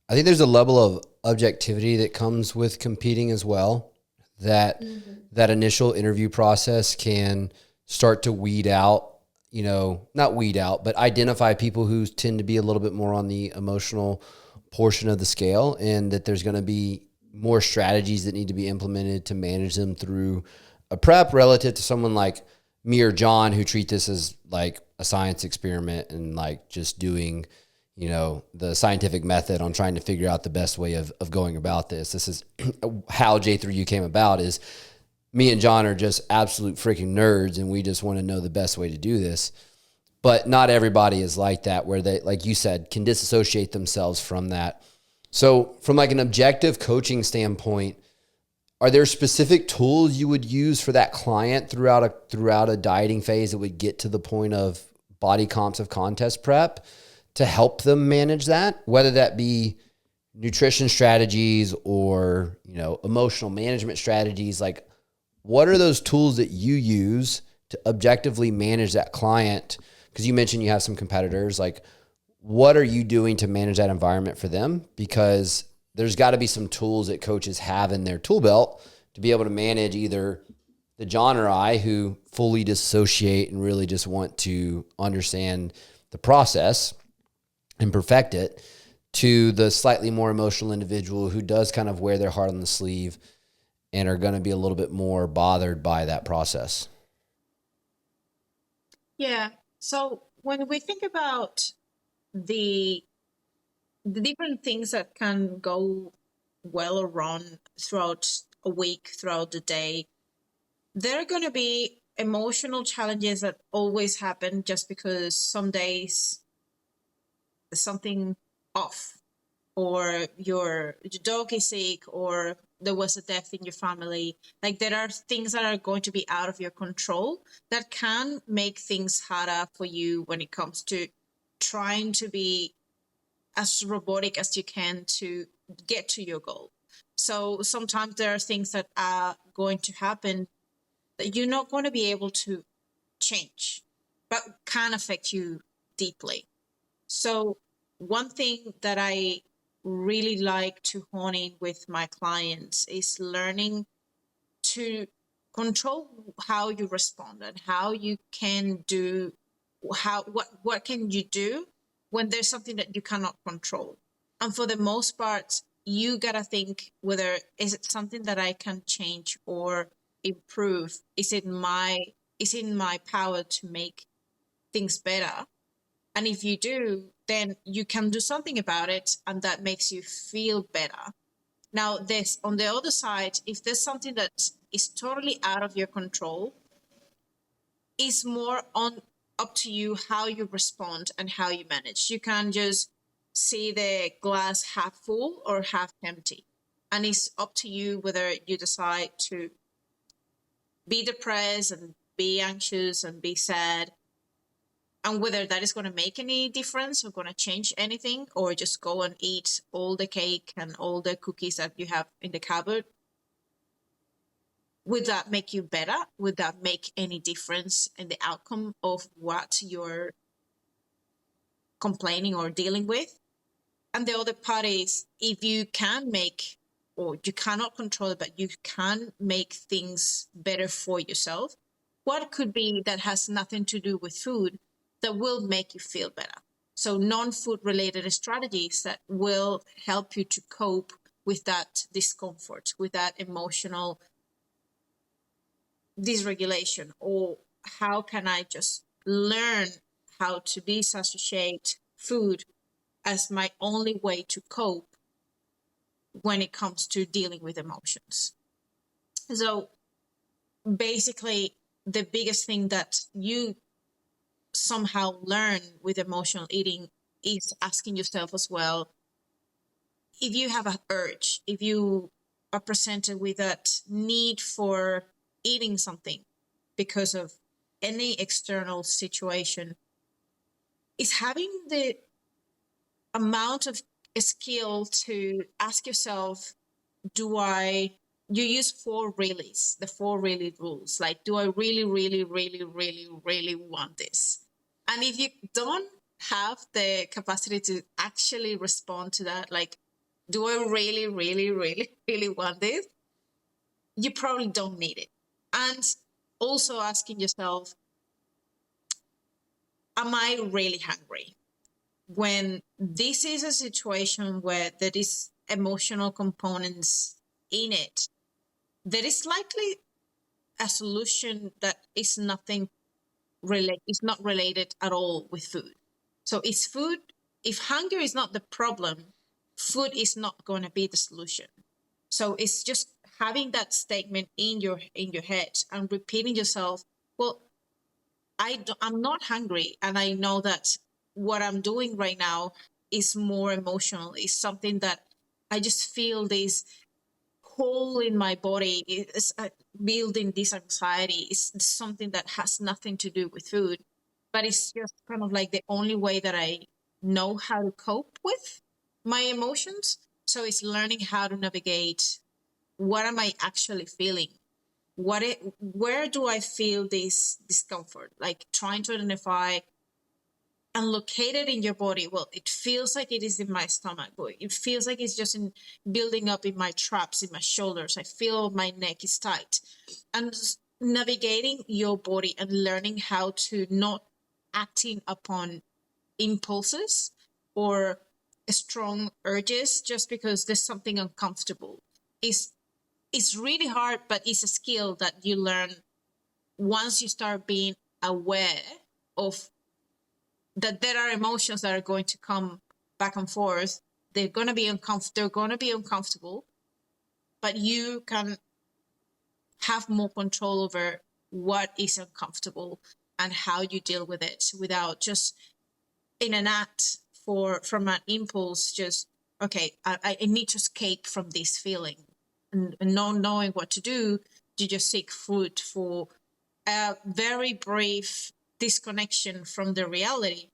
I think there's a level of objectivity that comes with competing as well. That Hmm. that initial interview process can start to weed out, not weed out, but identify people who tend to be a little bit more on the emotional portion of the scale, and that there's going to be more strategies that need to be implemented to manage them through a prep relative to someone like me or John who treat this as like a science experiment and like just doing the scientific method on trying to figure out the best way of going about this. This is how J3U came about is me and John are just absolute freaking nerds and we just want to know the best way to do this. But not everybody is like that where they, like you said, can disassociate themselves from that. So from like an objective coaching standpoint, are there specific tools you would use for that client throughout a dieting phase that would get to the point of body comps of contest prep to help them manage that, whether that be nutrition strategies or emotional management strategies? Like, what are those tools that you use to objectively manage that client? Because you mentioned you have some competitors. Like, what are you doing to manage that environment for them? Because there's got to be some tools that coaches have in their tool belt to be able to manage either the John or I who fully dissociate and really just want to understand the process and perfect it, to the slightly more emotional individual who does kind of wear their heart on the sleeve and are going to be a little bit more bothered by that process. Yeah. So when we think about the the different things that can go well or wrong throughout a week, throughout the day, there are going to be emotional challenges that always happen just because some days there's something off, or your dog is sick, or there was a death in your family. Like there are things that are going to be out of your control that can make things harder for you when it comes to trying to be as robotic as you can to get to your goal. So sometimes there are things that are going to happen that you're not going to be able to change, but can affect you deeply. So one thing that I really like to hone in with my clients is learning to control how you respond and how you can do how what can you do when there's something that you cannot control. And for the most part, you gotta think whether is it something that I can change or improve. Is it in my power to make things better? And if you do, then you can do something about it, and that makes you feel better. Now, this on the other side, if there's something that is totally out of your control, it's more on up to you how you respond and how you manage. You can just see the glass half full or half empty. And it's up to you whether you decide to be depressed and be anxious and be sad, and whether that is going to make any difference or going to change anything, or just go and eat all the cake and all the cookies that you have in the cupboard. Would that make you better? Would that make any difference in the outcome of what you're complaining or dealing with? And the other part is, if you can make, or you cannot control it, but you can make things better for yourself, what could be that has nothing to do with food that will make you feel better? So non-food related strategies that will help you to cope with that discomfort, with that emotional dysregulation. Or how can I just learn how to disassociate food as my only way to cope when it comes to dealing with emotions? So basically, the biggest thing that you somehow learn with emotional eating is asking yourself as well, if you have a urge, if you are presented with that need for eating something because of any external situation, is having the amount of skill to ask yourself, do I, you use four reallys, the four really rules. Like, do I really, really, really, really, really want this? And if you don't have the capacity to actually respond to that, like, do I really, really, really, really want this? You probably don't need it. And also asking yourself, am I really hungry? When this is a situation where there is emotional components in it, there is likely a solution that is nothing is not related at all with food. So is food, if hunger is not the problem, food is not going to be the solution. So it's just having that statement in your head and repeating yourself, well, I'm not hungry, and I know that what I'm doing right now is more emotional. Is something that I just feel this hole in my body is building this anxiety. Is something that has nothing to do with food, but it's just kind of like the only way that I know how to cope with my emotions. So it's learning how to navigate, what am I actually feeling, where do I feel this discomfort, like trying to identify and locate it in your body. Well, it feels like it is in my stomach, or it feels like it's just in building up in my traps, in my shoulders. I feel my neck is tight. And just navigating your body and learning how to not acting upon impulses or strong urges just because there's something uncomfortable is it's really hard, but it's a skill that you learn once you start being aware of that there are emotions that are going to come back and forth. They're going to be uncomfortable, but you can have more control over what is uncomfortable and how you deal with it without just in an act from an impulse, just okay, I need to escape from this feeling, and not knowing what to do, you just seek food for a very brief disconnection from the reality.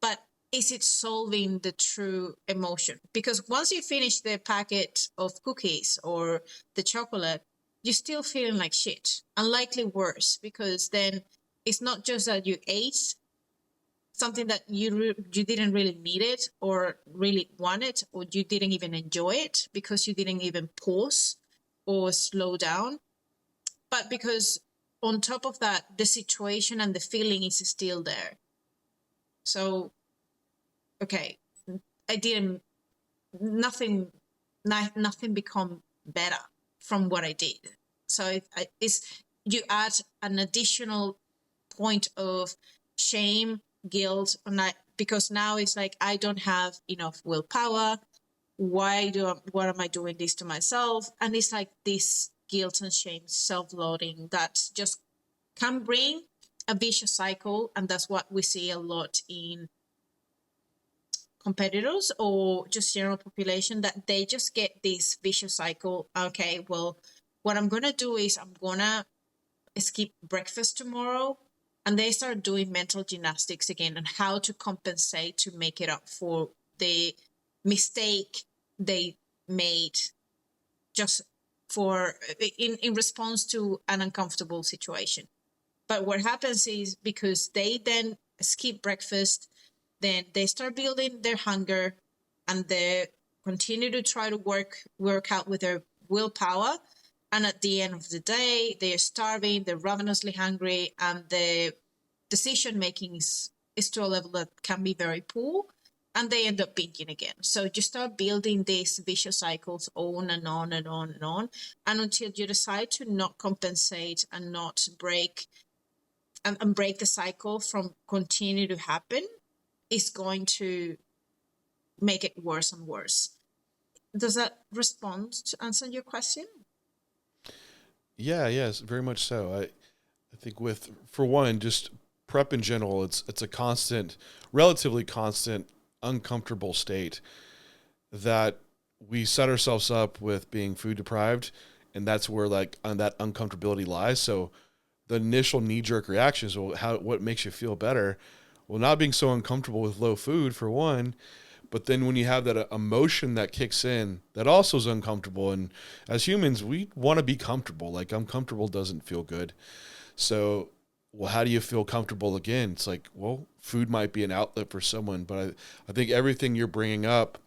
But is it solving the true emotion? Because once you finish the packet of cookies or the chocolate, you're still feeling like shit, and likely worse, because then it's not just that you ate something that you didn't really need it or really want it, or you didn't even enjoy it because you didn't even pause or slow down, but because on top of that the situation and the feeling is still there. So okay, I didn't nothing nothing become better from what I did. So it's you add an additional point of shame, guilt, and because now it's like I don't have enough willpower. What am I doing this to myself? And it's like this guilt and shame, self-loathing that just can bring a vicious cycle, and that's what we see a lot in competitors or just general population, that they just get this vicious cycle. Okay, well, what I'm gonna do is I'm gonna skip breakfast tomorrow, and they start doing mental gymnastics again on how to compensate to make it up for the mistake they made just for in response to an uncomfortable situation. But what happens is because they then skip breakfast, then they start building their hunger, and they continue to try to work out with their willpower. And at the end of the day, they're starving, they're ravenously hungry, and the decision making is to a level that can be very poor, and they end up binging again. So you start building these vicious cycles on and on and on and on, and until you decide to not compensate and not break and break the cycle from continue to happen, is going to make it worse and worse. Does that respond to answer your question? Yeah, yes, very much so. I think with for one, just prep in general, it's a constant, relatively constant, uncomfortable state that we set ourselves up with being food deprived, and that's where like on that uncomfortability lies. So the initial knee jerk reaction is, well, how what makes you feel better? Well, not being so uncomfortable with low food for one, but then when you have that emotion that kicks in, that also is uncomfortable. And as humans, we want to be comfortable. Like uncomfortable doesn't feel good. So, well, how do you feel comfortable again? It's like, well, food might be an outlet for someone, but I think everything you're bringing up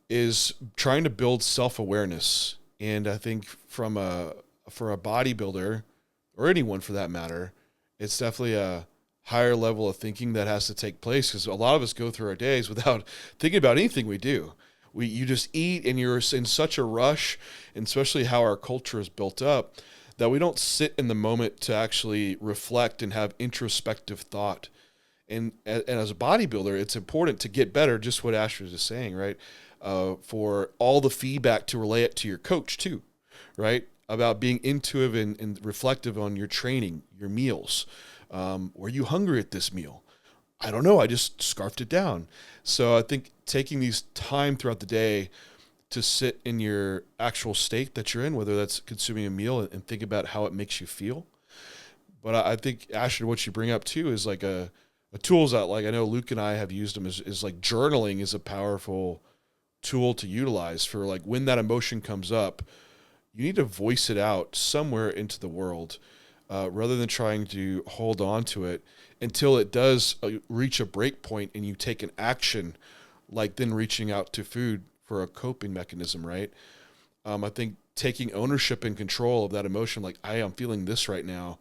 is trying to build self-awareness. And I think for a bodybuilder or anyone for that matter, it's definitely a higher level of thinking that has to take place, because a lot of us go through our days without thinking about anything we do. You just eat and you're in such a rush, and especially how our culture is built up, that we don't sit in the moment to actually reflect and have introspective thought. And as a bodybuilder, it's important to get better, just what Astrid is saying, right? For all the feedback to relay it to your coach too, right? About being intuitive and reflective on your training, your meals. Were you hungry at this meal? I don't know. I just scarfed it down. So I think taking these time throughout the day to sit in your actual state that you're in, whether that's consuming a meal, and think about how it makes you feel. But I think, Ashton, what you bring up too is like a tools that, like, I know Luke and I have used them, is like journaling is a powerful tool to utilize for, like, when that emotion comes up, you need to voice it out somewhere into the world, rather than trying to hold on to it until it does reach a break point and you take an action, like then reaching out to food for a coping mechanism, right? I think taking ownership and control of that emotion, like, I am feeling this right now,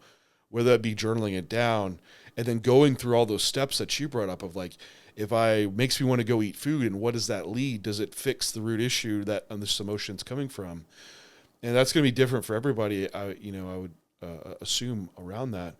whether that be journaling it down and then going through all those steps that you brought up of, like, if I makes me want to go eat food, and what does that lead? Does it fix the root issue that this emotion's coming from? And that's going to be different for everybody. I would assume around that.